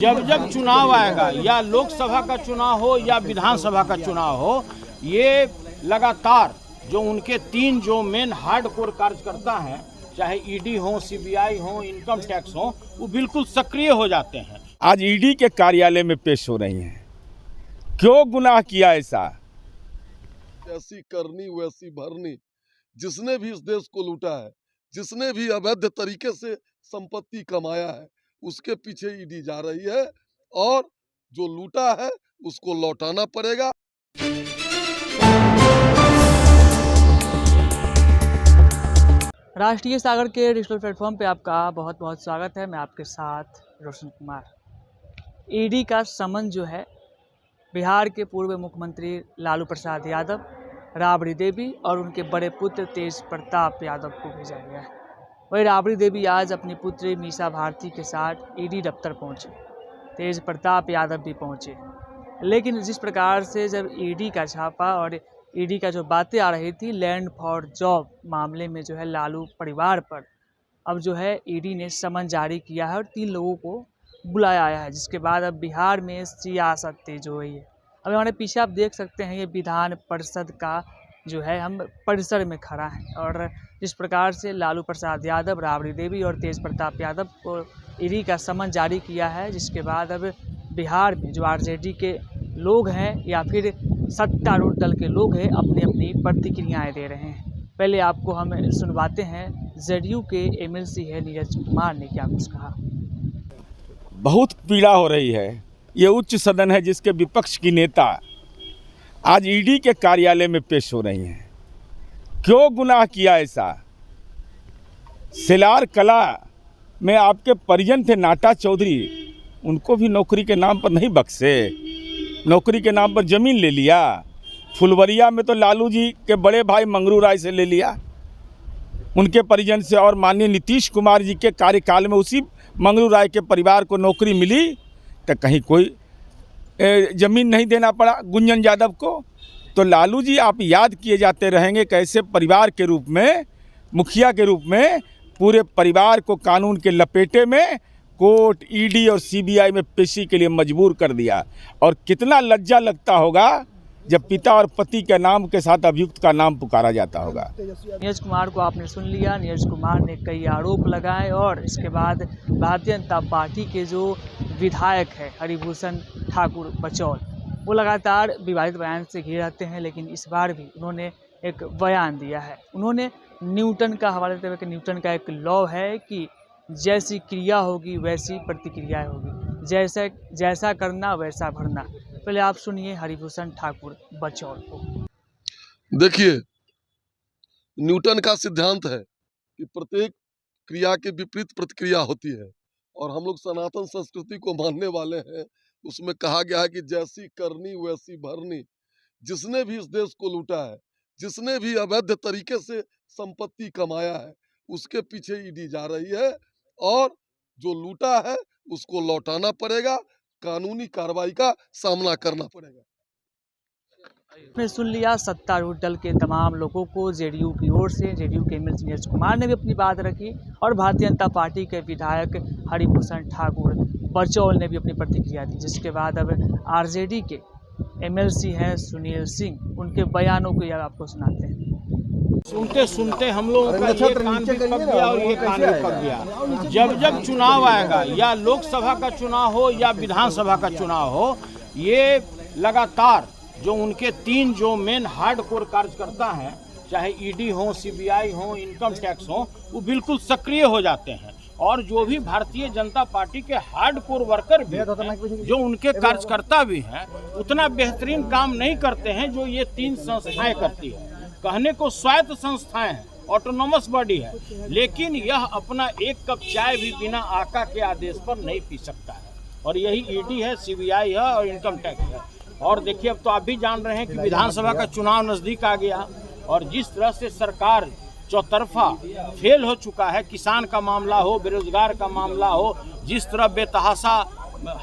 जब जब चुनाव आएगा, या लोकसभा का चुनाव हो या विधानसभा का चुनाव हो, ये लगातार जो उनके तीन जो मेन हार्डकोर कार्यकर्ता हैं, चाहे ईडी हो, सीबीआई हो, इनकम टैक्स हो, वो बिल्कुल सक्रिय हो जाते हैं। आज ईडी के कार्यालय में पेश हो रही हैं। क्यों गुनाह किया ऐसा? जैसी करनी वैसी भरनी। जिसने भी इस देश को लूटा है, जिसने भी अवैध तरीके से संपत्ति कमाया है, उसके पीछे ईडी जा रही है और जो लूटा है उसको लौटाना पड़ेगा। राष्ट्रीय सागर के डिजिटल प्लेटफॉर्म पे आपका बहुत बहुत स्वागत है। मैं आपके साथ रोशन कुमार। ईडी का समन जो है बिहार के पूर्व मुख्यमंत्री लालू प्रसाद यादव, राबड़ी देवी और उनके बड़े पुत्र तेज प्रताप यादव को भेजा गया है। वही राबड़ी देवी आज अपनी पुत्री मीसा भारती के साथ ईडी दफ्तर पहुंचे, तेज प्रताप यादव भी पहुंचे। लेकिन जिस प्रकार से जब ईडी का छापा और ईडी का जो बातें आ रही थी लैंड फॉर जॉब मामले में जो है लालू परिवार पर, अब जो है ईडी ने समन जारी किया है और 3 लोगों को बुलाया आया है, जिसके बाद अब बिहार में सियासत तेज हो गई है। अब हमारे पीछे आप देख सकते हैं ये विधान परिषद का जो है हम परिसर में खड़ा है और जिस प्रकार से लालू प्रसाद यादव, राबड़ी देवी और तेज प्रताप यादव को ईडी का समन जारी किया है, जिसके बाद अब बिहार में जो आरजेडी के लोग हैं या फिर सत्तारूढ़ दल के लोग हैं अपनी अपनी प्रतिक्रियाएं दे रहे हैं। पहले आपको हम सुनवाते हैं जेडीयू के एमएलसी है नीरज कुमार ने क्या कुछ कहा। बहुत पीड़ा हो रही है। ये उच्च सदन है जिसके विपक्ष की नेता आज ईडी के कार्यालय में पेश हो रही हैं। क्यों गुनाह किया ऐसा? सिलार कला में आपके परिजन थे नाटा चौधरी, उनको भी नौकरी के नाम पर नहीं बख्शे, नौकरी के नाम पर ज़मीन ले लिया। फुलवरिया में तो लालू जी के बड़े भाई मंगरू राय से ले लिया, उनके परिजन से, और माननीय नीतीश कुमार जी के कार्यकाल में उसी मंगरू राय के परिवार को नौकरी मिली तो कहीं कोई ज़मीन नहीं देना पड़ा गुंजन यादव को। तो लालू जी आप याद किए जाते रहेंगे कैसे परिवार के रूप में, मुखिया के रूप में पूरे परिवार को कानून के लपेटे में कोर्ट, ईडी और सीबीआई में पेशी के लिए मजबूर कर दिया। और कितना लज्जा लगता होगा जब पिता और पति के नाम के साथ अभियुक्त का नाम पुकारा जाता होगा। नीरज कुमार को आपने सुन लिया। नीरज कुमार ने कई आरोप लगाए और इसके बाद भारतीय जनता पार्टी के जो विधायक है हरिभूषण ठाकुर बचौल, वो लगातार विवादित बयान से घिरे रहते हैं, लेकिन इस बार भी उन्होंने एक बयान दिया है। उन्होंने न्यूटन का हवाला देते हुए कि न्यूटन का एक लॉ है कि जैसी क्रिया होगी वैसी प्रतिक्रिया होगी, जैसा करना वैसा भरना। पहले आप सुनिए हरिभूषण ठाकुर बचौल को। देखिए, न्यूटन का सिद्धांत है कि प्रत्येक क्रिया के विपरीत प्रतिक्रिया होती है और हम लोग सनातन संस्कृति को मानने वाले हैं। उसमें कहा गया है कि जैसी करनी वैसी भरनी। जिसने भी इस देश को लूटा है, जिसने भी अवैध तरीके से संपत्ति कमाया है, उसके पीछे ईडी जा रही है और जो लूटा है उसको लौटाना पड़ेगा, कानूनी कार्रवाई का सामना करना पड़ेगा। आपने सुन लिया सत्तारूढ़ दल के तमाम लोगों को। जेडीयू की ओर से जेडीयू के एमएलसी नीरज कुमार ने भी अपनी बात रखी और भारतीय जनता पार्टी के विधायक हरिभूषण ठाकुर बचौल ने भी अपनी प्रतिक्रिया दी, जिसके बाद अब आरजेडी के एमएलसी हैं सुनील सिंह, उनके बयानों को यह आपको सुनाते हैं। सुनते सुनते हम लोगों का ये कान भी पक गया और ये कान भी पक गया। जब जब चुनाव आएगा, या लोकसभा का चुनाव हो या विधानसभा का चुनाव हो, ये लगातार जो उनके तीन जो मेन हार्डकोर कार्यकर्ता हैं, चाहे ईडी हो, सीबीआई हो, इनकम टैक्स हो, वो बिल्कुल सक्रिय हो जाते हैं। और जो भी भारतीय जनता पार्टी के हार्डकोर वर्कर भी हैं, जो उनके कार्यकर्ता भी हैं, उतना बेहतरीन काम नहीं करते हैं जो ये 3 संस्थाएं करती है। कहने को स्वायत्त संस्थाएं हैं, ऑटोनोमस बॉडी है, लेकिन यह अपना एक कप चाय भी बिना आका के आदेश पर नहीं पी सकता है। और यही ईडी है, सीबीआई है और इनकम टैक्स है। और देखिए, अब तो आप भी जान रहे हैं कि विधानसभा का चुनाव नज़दीक आ गया और जिस तरह से सरकार चौतरफा फेल हो चुका है, किसान का मामला हो, बेरोजगार का मामला हो, जिस तरह बेतहाशा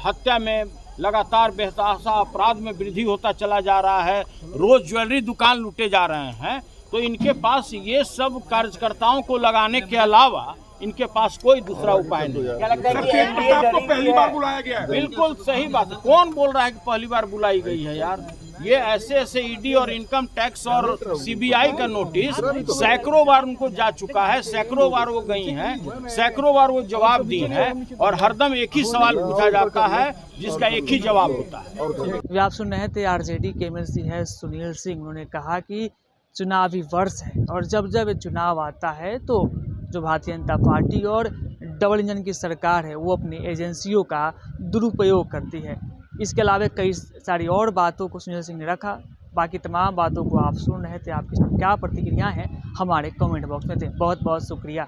हत्या में लगातार बेतहाशा अपराध में वृद्धि होता चला जा रहा है, रोज ज्वेलरी दुकान लूटे जा रहे हैं, तो इनके पास ये सब कार्यकर्ताओं को लगाने के अलावा इनके पास कोई दूसरा उपाय नहीं है। आपको पहली बार बुलाया गया है। बिल्कुल सही बात है। कौन बोल रहा है कि पहली बार बुलाई गई है यार? ये ऐसे ईडी और इनकम टैक्स और सीबीआई का नोटिस सैकड़ों बार उनको जा चुका है, सैकड़ों बार वो गई हैं, सैकड़ों बार वो जवाब दी हैं, और हरदम एक ही सवाल पूछा जाता है जिसका एक ही जवाब होता है। अभी आप सुन रहे थे आरजेडी के एमएलसी है सुनील सिंह। उन्होंने कहा कि चुनावी वर्ष है और जब जब चुनाव आता है तो जो भारतीय जनता पार्टी और डबल इंजन की सरकार है वो अपनी एजेंसियों का दुरुपयोग करती है। इसके अलावा कई सारी और बातों को सुनील सिंह ने रखा। बाकी तमाम बातों को आप सुन रहे थे। आपकी क्या प्रतिक्रिया है हमारे कमेंट बॉक्स में थे। बहुत बहुत शुक्रिया।